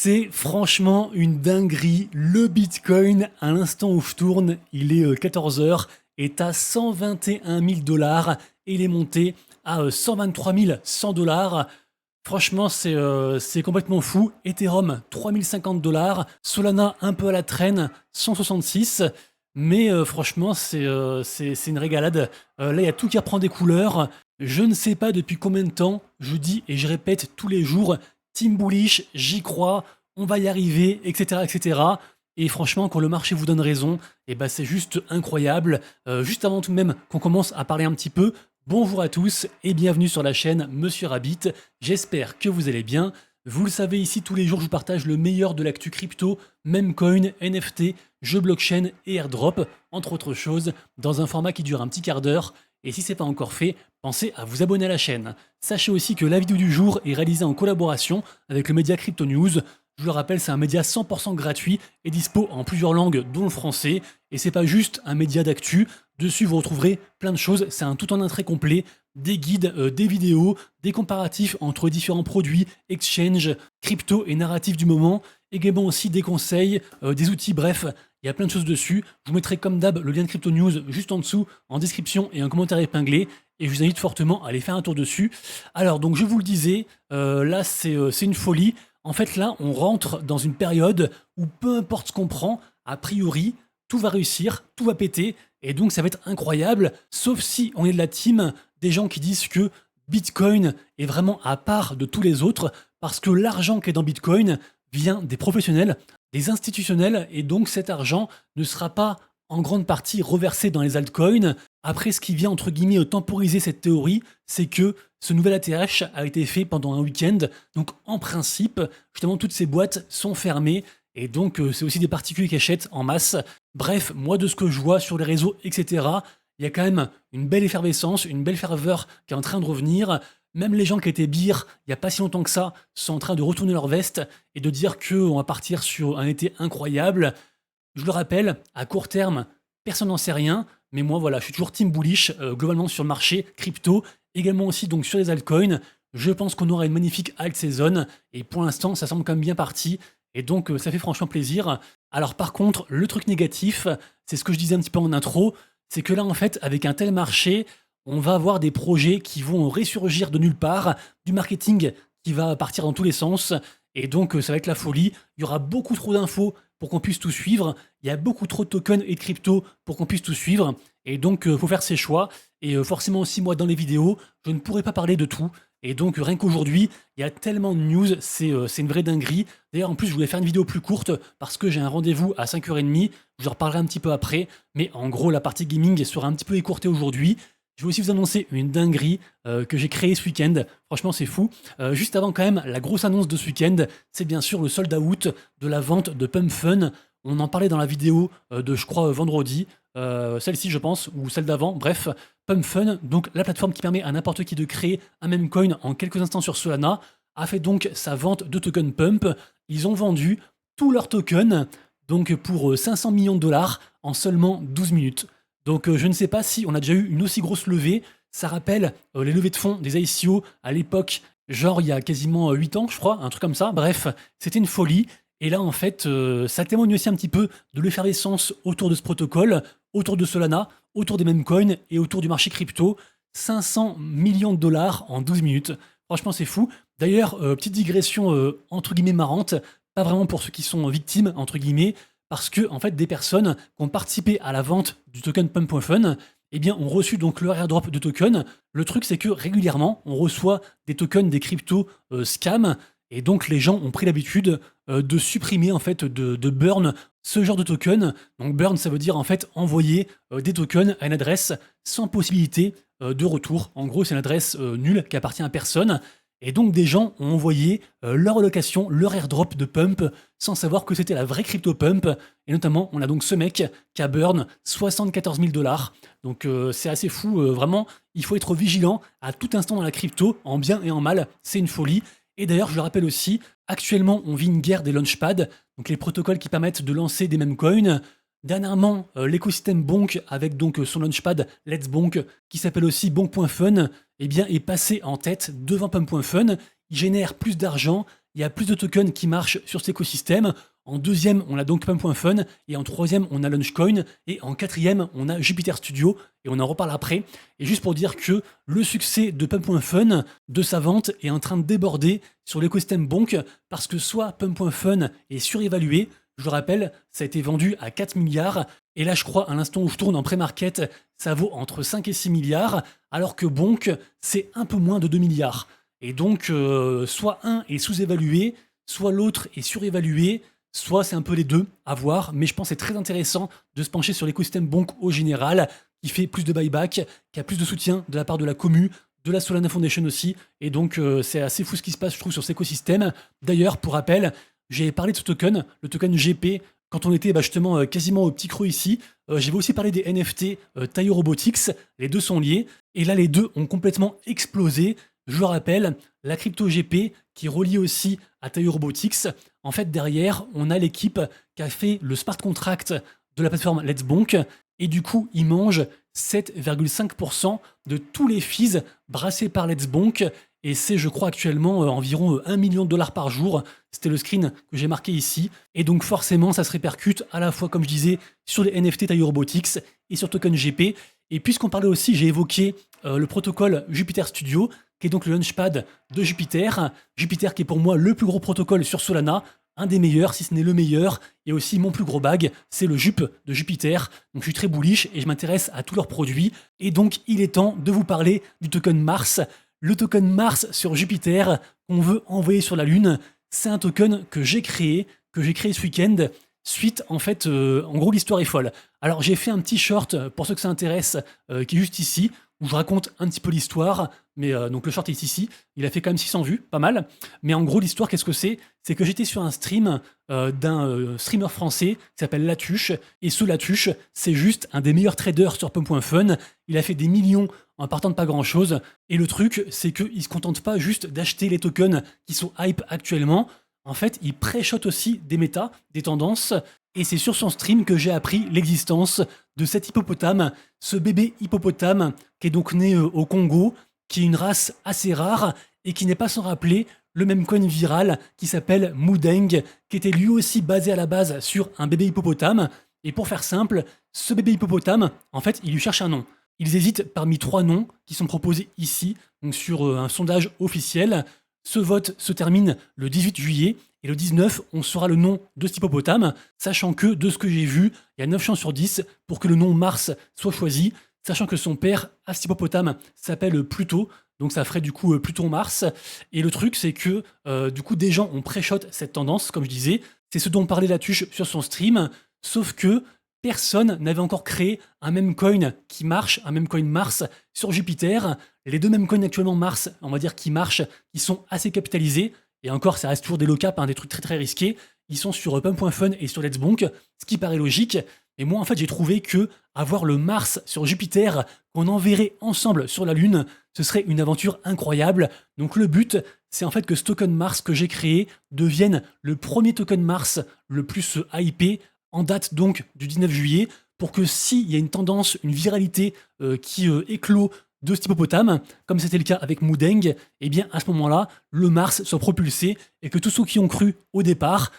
C'est franchement une dinguerie. Le Bitcoin, à l'instant où je tourne, il est 14 heures, est à 121 000 dollars et il est monté à 123 100 dollars. Franchement, c'est complètement fou. Ethereum, 3050 dollars. Solana, un peu à la traîne, 166. Mais franchement, c'est une régalade. Là, il y a tout qui reprend des couleurs. Je ne sais pas depuis combien de temps, je dis et je répète tous les jours, Team Bullish, j'y crois, on va y arriver, etc., etc. Et franchement, quand le marché vous donne raison, et ben c'est juste incroyable. Juste avant tout de même qu'on commence à parler un petit peu, bonjour à tous et bienvenue sur la chaîne Monsieur Rabbit. J'espère que vous allez bien. Vous le savez, ici tous les jours je vous partage le meilleur de l'actu crypto, memecoin, NFT, jeux blockchain et airdrop, entre autres choses, dans un format qui dure un petit quart d'heure. Et si ce n'est pas encore fait, pensez à vous abonner à la chaîne. Sachez aussi que la vidéo du jour est réalisée en collaboration avec le média Crypto News. Je le rappelle, c'est un média 100% gratuit et dispo en plusieurs langues, dont le français. Et c'est pas juste un média d'actu. Dessus, vous retrouverez plein de choses. C'est un tout en un très complet. Des guides, des vidéos, des comparatifs entre différents produits, exchange, crypto et narratifs du moment. Également aussi des conseils, des outils, bref, il y a plein de choses dessus. Je vous mettrai comme d'hab le lien de Crypto News juste en dessous, en description et un commentaire épinglé. Et je vous invite fortement à aller faire un tour dessus. Alors, donc je vous le disais, là c'est une folie. En fait, là, on rentre dans une période où peu importe ce qu'on prend, a priori, tout va réussir, tout va péter. Et donc, ça va être incroyable, sauf si on est de la team des gens qui disent que Bitcoin est vraiment à part de tous les autres, parce que l'argent qui est dans Bitcoin vient des professionnels, des institutionnels, et donc cet argent ne sera pas en grande partie reversé dans les altcoins. Après, ce qui vient entre guillemets temporiser cette théorie, c'est que ce nouvel ATH a été fait pendant un week-end, donc en principe, justement, toutes ces boîtes sont fermées, et donc c'est aussi des particuliers qui achètent en masse. Bref, moi de ce que je vois sur les réseaux, etc., il y a quand même une belle effervescence, une belle ferveur qui est en train de revenir. Même les gens qui étaient bières il n'y a pas si longtemps que ça sont en train de retourner leur veste et de dire qu'on va partir sur un été incroyable. Je le rappelle, à court terme, personne n'en sait rien, mais moi voilà, je suis toujours team bullish globalement sur le marché crypto, également aussi donc sur les altcoins. Je pense qu'on aura une magnifique alt season et pour l'instant ça semble quand même bien parti et donc ça fait franchement plaisir. Alors par contre, le truc négatif, c'est ce que je disais un petit peu en intro, c'est que là en fait avec un tel marché, on va avoir des projets qui vont ressurgir de nulle part, du marketing qui va partir dans tous les sens, et donc ça va être la folie. Il y aura beaucoup trop d'infos pour qu'on puisse tout suivre, il y a beaucoup trop de tokens et de crypto pour qu'on puisse tout suivre, et donc il faut faire ses choix, et forcément aussi moi dans les vidéos, je ne pourrai pas parler de tout, et donc rien qu'aujourd'hui, il y a tellement de news, c'est une vraie dinguerie. D'ailleurs en plus je voulais faire une vidéo plus courte, parce que j'ai un rendez-vous à 5h30, je vous en reparlerai un petit peu après, mais en gros la partie gaming sera un petit peu écourtée aujourd'hui. Je vais aussi vous annoncer une dinguerie que j'ai créée ce week-end. Franchement, c'est fou. Juste avant, quand même, la grosse annonce de ce week-end, c'est bien sûr le sold out de la vente de Pump Fun. On en parlait dans la vidéo de, je crois, vendredi. Celle-ci, je pense, ou celle d'avant. Bref, Pump Fun, donc la plateforme qui permet à n'importe qui de créer un meme coin en quelques instants sur Solana, a fait donc sa vente de tokens Pump. Ils ont vendu tous leurs tokens, donc pour 500 millions de dollars en seulement 12 minutes. Donc je ne sais pas si on a déjà eu une aussi grosse levée. Ça rappelle les levées de fonds des ICO à l'époque, genre il y a quasiment 8 ans, je crois, un truc comme ça. Bref, c'était une folie. Et là, en fait, ça témoigne aussi un petit peu de l'effervescence autour de ce protocole, autour de Solana, autour des mêmes coins et autour du marché crypto. 500 millions de dollars en 12 minutes. Franchement, c'est fou. D'ailleurs, petite digression entre guillemets marrante, pas vraiment pour ceux qui sont victimes, entre guillemets, parce que en fait des personnes qui ont participé à la vente du token Pump.Fun eh bien, ont reçu donc leur airdrop de tokens. Le truc, c'est que régulièrement, on reçoit des tokens, des cryptos scam, et donc les gens ont pris l'habitude de supprimer en fait, de burn ce genre de token. Donc burn, ça veut dire en fait envoyer des tokens à une adresse sans possibilité de retour. En gros, c'est une adresse nulle qui appartient à personne. Et donc des gens ont envoyé leur allocation, leur airdrop de Pump, sans savoir que c'était la vraie crypto Pump. Et notamment, on a donc ce mec qui a burn 74 000 dollars. Donc c'est assez fou, vraiment, il faut être vigilant à tout instant dans la crypto, en bien et en mal, c'est une folie. Et d'ailleurs, je le rappelle aussi, actuellement, on vit une guerre des launchpads, donc les protocoles qui permettent de lancer des mêmes coins. Dernièrement, l'écosystème Bonk, avec donc son launchpad Let's Bonk, qui s'appelle aussi Bonk.Fun, eh bien, est passé en tête devant Pump.Fun. Il génère plus d'argent, il y a plus de tokens qui marchent sur cet écosystème. En deuxième, on a donc Pump.Fun, et en troisième, on a Launchcoin, et en quatrième, on a Jupiter Studio, et on en reparle après. Et juste pour dire que le succès de Pump.Fun, de sa vente, est en train de déborder sur l'écosystème Bonk, parce que soit Pump.Fun est surévalué, je le rappelle, ça a été vendu à 4 milliards, et là je crois à l'instant où je tourne en pré-market, ça vaut entre 5 et 6 milliards, alors que Bonk, c'est un peu moins de 2 milliards. Et donc, soit un est sous-évalué, soit l'autre est surévalué, soit c'est un peu les deux, à voir, mais je pense que c'est très intéressant de se pencher sur l'écosystème Bonk au général, qui fait plus de buyback, qui a plus de soutien de la part de la commu, de la Solana Foundation aussi, et donc c'est assez fou ce qui se passe, je trouve, sur cet écosystème. D'ailleurs, pour rappel, j'ai parlé de ce token, le token GP, quand on était justement quasiment au petit creux ici. J'avais aussi parlé des NFT Taio Robotics, les deux sont liés, et là les deux ont complètement explosé. Je le rappelle, la crypto GP qui relie aussi à Taio Robotics, en fait derrière on a l'équipe qui a fait le smart contract de la plateforme Let's Bonk, et du coup ils mangent 7,5% de tous les fees brassés par Let's Bonk, et c'est je crois actuellement environ 1 million de dollars par jour. C'était le screen que j'ai marqué ici, et donc forcément ça se répercute à la fois, comme je disais, sur les NFT Taio Robotics et sur Token GP. Et puisqu'on parlait aussi, j'ai évoqué le protocole Jupiter Studio, qui est donc le launchpad de Jupiter. Jupiter qui est pour moi le plus gros protocole sur Solana, un des meilleurs, si ce n'est le meilleur, et aussi mon plus gros bag, c'est le Jup de Jupiter. Donc je suis très bullish et je m'intéresse à tous leurs produits. Et donc il est temps de vous parler du token Mars. Le token Mars sur Jupiter qu'on veut envoyer sur la Lune, c'est un token que j'ai créé ce week-end. Suite, en fait, en gros, l'histoire est folle. Alors, j'ai fait un petit short, pour ceux que ça intéresse, qui est juste ici, où je raconte un petit peu l'histoire. Mais donc, le short est ici. Il a fait quand même 600 vues, pas mal. Mais en gros, l'histoire, qu'est-ce que c'est? C'est que j'étais sur un stream d'un streamer français qui s'appelle Latuche. Et ce Latuche, c'est juste un des meilleurs traders sur Pump.Fun. Il a fait des millions en partant de pas grand-chose. Et le truc, c'est qu'il se contente pas juste d'acheter les tokens qui sont hype actuellement. En fait, il pré-shot aussi des méta, des tendances, et c'est sur son stream que j'ai appris l'existence de cet hippopotame, ce bébé hippopotame qui est donc né au Congo, qui est une race assez rare et qui n'est pas sans rappeler le même coin viral qui s'appelle Mudeng, qui était lui aussi basé à la base sur un bébé hippopotame. Et pour faire simple, ce bébé hippopotame, en fait, il lui cherche un nom. Ils hésitent parmi 3 noms qui sont proposés ici, donc sur un sondage officiel. Ce vote se termine le 18 juillet, et le 19, on saura le nom de cet hippopotame, sachant que, de ce que j'ai vu, il y a 9 chances sur 10 pour que le nom Mars soit choisi, sachant que son père, à cet hippopotame, s'appelle Pluto, donc ça ferait du coup Pluton-Mars. Et le truc, c'est que du coup, des gens ont pré-shot cette tendance, comme je disais, c'est ce dont parlait Latuche sur son stream, sauf que personne n'avait encore créé un meme coin qui marche, un meme coin Mars sur Jupiter. Les deux mêmes coins actuellement Mars, on va dire, qui marchent, qui sont assez capitalisés. Et encore, ça reste toujours des low cap, des trucs très très risqués. Ils sont sur Pump.Fun et sur Let's Bonk, ce qui paraît logique. Et moi, en fait, j'ai trouvé que avoir le Mars sur Jupiter, qu'on enverrait ensemble sur la Lune, ce serait une aventure incroyable. Donc le but, c'est en fait que ce token Mars que j'ai créé devienne le premier token Mars le plus hypé, en date donc du 19 juillet, pour que s'il y a une tendance, une viralité qui éclot de cet hippopotame, comme c'était le cas avec Mudeng, et bien à ce moment-là, le Mars soit propulsé et que tous ceux qui ont cru au départ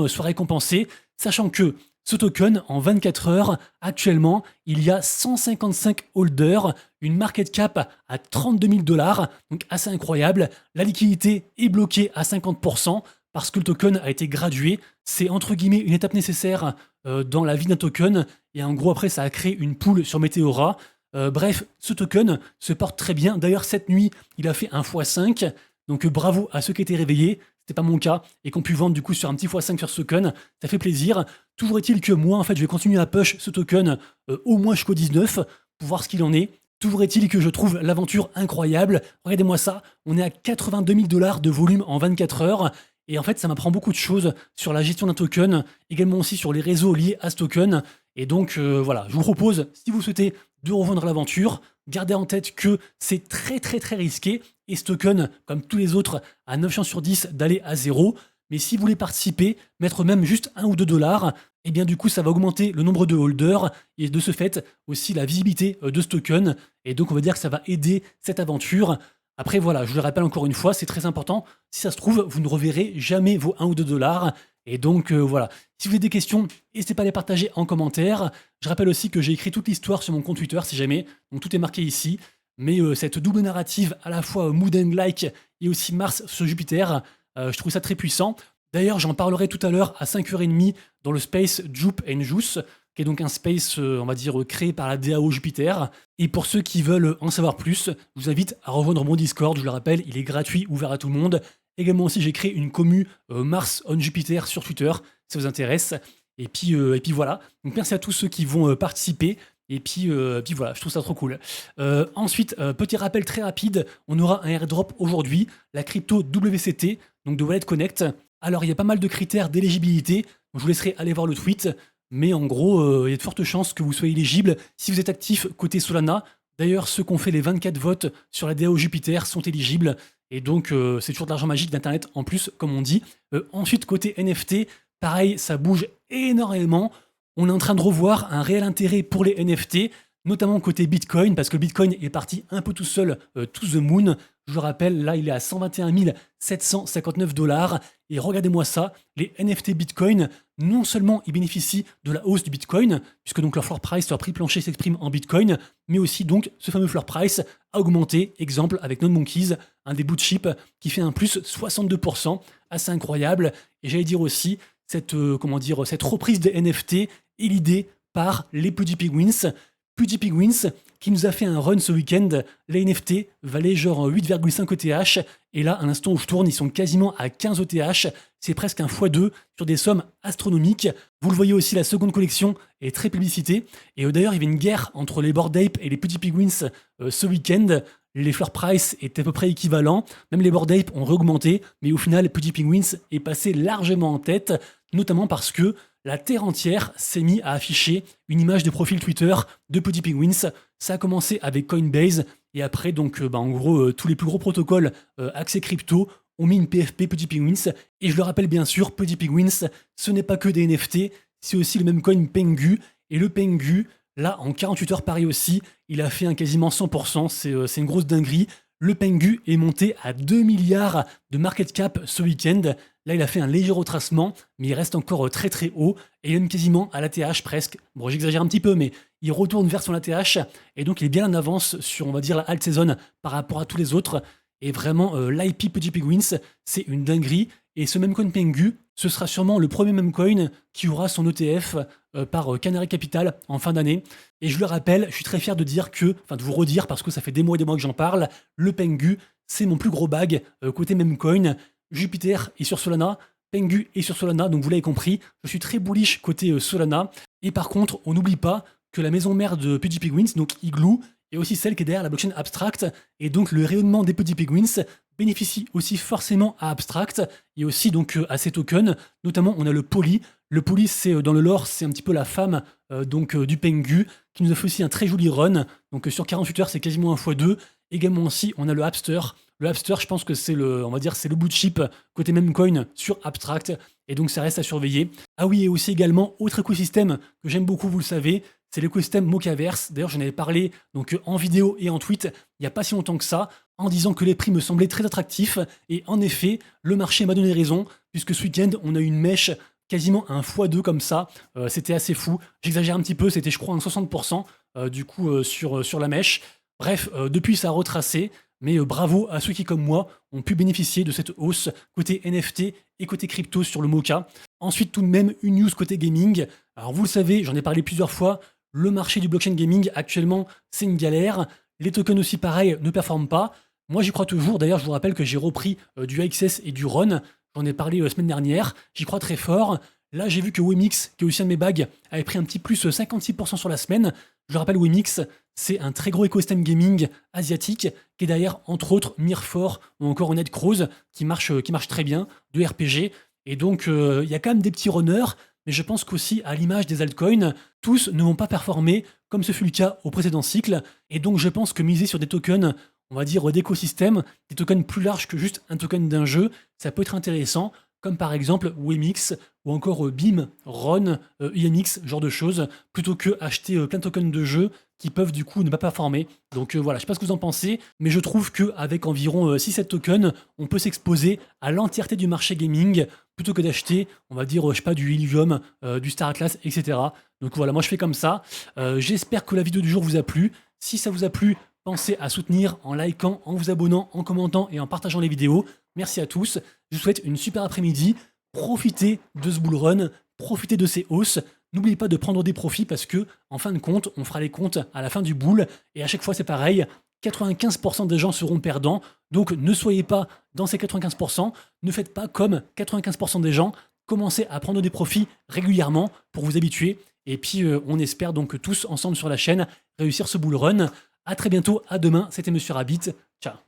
soient récompensés, sachant que ce token, en 24 heures, actuellement, il y a 155 holders, une market cap à 32 000 $, donc assez incroyable. La liquidité est bloquée à 50%, parce que le token a été gradué. C'est entre guillemets une étape nécessaire dans la vie d'un token, et en gros après ça a créé une pool sur Meteora. Bref, ce token se porte très bien. D'ailleurs cette nuit, il a fait un x5, donc bravo à ceux qui étaient réveillés, c'était pas mon cas, et qu'on pu vendre du coup sur un petit x5 sur ce token, ça fait plaisir. Toujours est-il que moi en fait je vais continuer à push ce token au moins jusqu'au 19 pour voir ce qu'il en est. Toujours est-il que je trouve l'aventure incroyable. Regardez-moi ça, on est à 82 000 $ de volume en 24 heures. Et en fait, ça m'apprend beaucoup de choses sur la gestion d'un token, également aussi sur les réseaux liés à ce token. Et donc, voilà, je vous propose, si vous souhaitez, de rejoindre l'aventure. Gardez en tête que c'est très très très risqué. Et ce token, comme tous les autres, a 9 chances sur 10 d'aller à 0. Mais si vous voulez participer, mettre même juste 1 ou 2 $, et bien du coup, ça va augmenter le nombre de holders et de ce fait, aussi la visibilité de ce token. Et donc, on va dire que ça va aider cette aventure. Après voilà, je le rappelle encore une fois, c'est très important. Si ça se trouve, vous ne reverrez jamais vos 1 ou 2 dollars. Et donc voilà. Si vous avez des questions, n'hésitez pas à les partager en commentaire. Je rappelle aussi que j'ai écrit toute l'histoire sur mon compte Twitter si jamais. Donc tout est marqué ici. Mais cette double narrative, à la fois Mood and Like et aussi Mars sur Jupiter, je trouve ça très puissant. D'ailleurs, j'en parlerai tout à l'heure à 5h30 dans le space Jupe and Juice, qui est donc un space, on va dire, créé par la DAO Jupiter. Et pour ceux qui veulent en savoir plus, je vous invite à rejoindre mon Discord, je le rappelle, il est gratuit, ouvert à tout le monde. Également aussi, j'ai créé une commu Mars on Jupiter sur Twitter, si ça vous intéresse. Et puis voilà. Donc merci à tous ceux qui vont participer. Et puis voilà, je trouve ça trop cool. Ensuite, petit rappel très rapide, on aura un airdrop aujourd'hui, la crypto WCT, donc de Wallet Connect. Alors il y a pas mal de critères d'éligibilité, donc je vous laisserai aller voir le tweet, mais en gros, il y a de fortes chances que vous soyez éligible si vous êtes actif côté Solana. D'ailleurs, ceux qui ont fait les 24 votes sur la DAO Jupiter sont éligibles, et donc c'est toujours de l'argent magique d'Internet en plus, comme on dit. Ensuite, côté NFT, pareil, ça bouge énormément. On est en train de revoir un réel intérêt pour les NFT, notamment côté Bitcoin, parce que Bitcoin est parti un peu tout seul to the moon. Je le rappelle, là, il est à 121 759 dollars. Et regardez-moi ça, les NFT Bitcoin, non seulement ils bénéficient de la hausse du Bitcoin, puisque donc leur floor price, leur prix plancher s'exprime en Bitcoin, mais aussi donc ce fameux floor price a augmenté, exemple avec NodeMonkeys, un des blue chips qui fait un plus 62%, assez incroyable. Et j'allais dire aussi, cette reprise des NFT est l'idée par les PewDiePie Penguins qui nous a fait un run ce week-end. Les NFT valaient genre 8,5 ETH. Et là, à l'instant où je tourne, ils sont quasiment à 15 ETH. C'est presque un x2 sur des sommes astronomiques. Vous le voyez aussi, la seconde collection est très publicitée. Et d'ailleurs, il y avait une guerre entre les Bored Ape et les PewDiePie Penguins ce week-end. Les floor price étaient à peu près équivalents. Même les Bored Ape ont réaugmenté. Mais au final, PewDiePie Penguins est passé largement en tête. Notamment parce que la terre entière s'est mise à afficher une image de profil Twitter de PewDiePie Penguins. Ça a commencé avec Coinbase et après, donc, en gros, tous les plus gros protocoles accès crypto ont mis une PFP PewDiePie Penguins. Et je le rappelle bien sûr, PewDiePie Penguins, ce n'est pas que des NFT, c'est aussi le même coin Pengu. Et le Pengu, là, en 48 heures, pareil aussi, il a fait un quasiment 100%, c'est une grosse dinguerie. Le Pengu est monté à 2 milliards de market cap ce week-end. Là, il a fait un léger retracement, mais il reste encore très très haut. Et il est même quasiment à l'ATH presque. Bon, j'exagère un petit peu, mais il retourne vers son ATH. Et donc, il est bien en avance sur, on va dire, la alt season par rapport à tous les autres. Et vraiment, l'IP PewDiePie Penguins, c'est une dinguerie. Et ce même coin Pengu, ce sera sûrement le premier même coin qui aura son ETF par Canary Capital en fin d'année. Et je le rappelle, je suis très fier de dire que, enfin de vous redire parce que ça fait des mois et des mois que j'en parle, le Pengu, c'est mon plus gros bag côté même coin. Jupiter est sur Solana, Pengu est sur Solana, donc vous l'avez compris, je suis très bullish côté Solana. Et par contre, on n'oublie pas que la maison mère de PewDiePie Penguins, donc Igloo, est aussi celle qui est derrière la blockchain Abstract, et donc le rayonnement des PewDiePie Penguins bénéficie aussi forcément à Abstract et aussi donc à ces tokens. Notamment, on a le Poly. Le Poly, c'est dans le lore, c'est un petit peu la femme du Pengu qui nous a fait aussi un très joli run. Donc sur 48 heures, c'est quasiment un x2. Également aussi, on a le Hapster. Le Hapster, je pense que c'est on va dire, c'est le bout de chip côté même coin sur Abstract. Et donc ça reste à surveiller. Ah oui, et aussi également, autre écosystème que j'aime beaucoup, vous le savez, c'est l'écosystème Mochaverse. D'ailleurs, j'en avais parlé donc en vidéo et en tweet il n'y a pas si longtemps que ça, en disant que les prix me semblaient très attractifs. Et en effet, le marché m'a donné raison, puisque ce week-end, on a eu une mèche quasiment un x2 comme ça. C'était assez fou. J'exagère un petit peu, c'était je crois un 60% sur la mèche. Bref, depuis ça a retracé. Mais bravo à ceux qui, comme moi, ont pu bénéficier de cette hausse côté NFT et côté crypto sur le Mocha. Ensuite, tout de même, une news côté gaming. Alors vous le savez, j'en ai parlé plusieurs fois, le marché du blockchain gaming, actuellement, c'est une galère. Les tokens aussi, pareil, ne performent pas. Moi, j'y crois toujours. D'ailleurs, je vous rappelle que j'ai repris du AXS et du RON. J'en ai parlé la semaine dernière. J'y crois très fort. Là, j'ai vu que Wemix, qui est aussi un de mes bags, avait pris un petit plus 56% sur la semaine. Je le rappelle, Wemix, c'est un très gros écosystème gaming asiatique qui est derrière, entre autres, Mirfor ou encore Netcross qui marche très bien, de RPG. Et donc, il y a quand même des petits runners, mais je pense qu'aussi, à l'image des altcoins, tous ne vont pas performer comme ce fut le cas au précédent cycle. Et donc, je pense que miser sur des tokens, on va dire, d'écosystème, des tokens plus larges que juste un token d'un jeu, ça peut être intéressant, comme par exemple Wemix ou encore BIM, RON, IMX, genre de choses, plutôt que acheter plein de tokens de jeu qui peuvent du coup ne pas performer. Donc voilà, je sais pas ce que vous en pensez, mais je trouve qu'avec environ 6-7 tokens, on peut s'exposer à l'entièreté du marché gaming plutôt que d'acheter, on va dire, je sais pas, du Helium, du Star Atlas, etc. Donc voilà, moi je fais comme ça. J'espère que la vidéo du jour vous a plu. Si ça vous a plu, pensez à soutenir en likant, en vous abonnant, en commentant et en partageant les vidéos. Merci à tous. Je vous souhaite une super après-midi. Profitez de ce bull run, profitez de ces hausses. N'oubliez pas de prendre des profits parce que, en fin de compte, on fera les comptes à la fin du bull. Et à chaque fois, c'est pareil. 95% des gens seront perdants. Donc ne soyez pas dans ces 95%. Ne faites pas comme 95% des gens. Commencez à prendre des profits régulièrement pour vous habituer. Et puis, on espère donc tous ensemble sur la chaîne réussir ce bull run. À très bientôt, à demain. C'était Monsieur Rabbit. Ciao.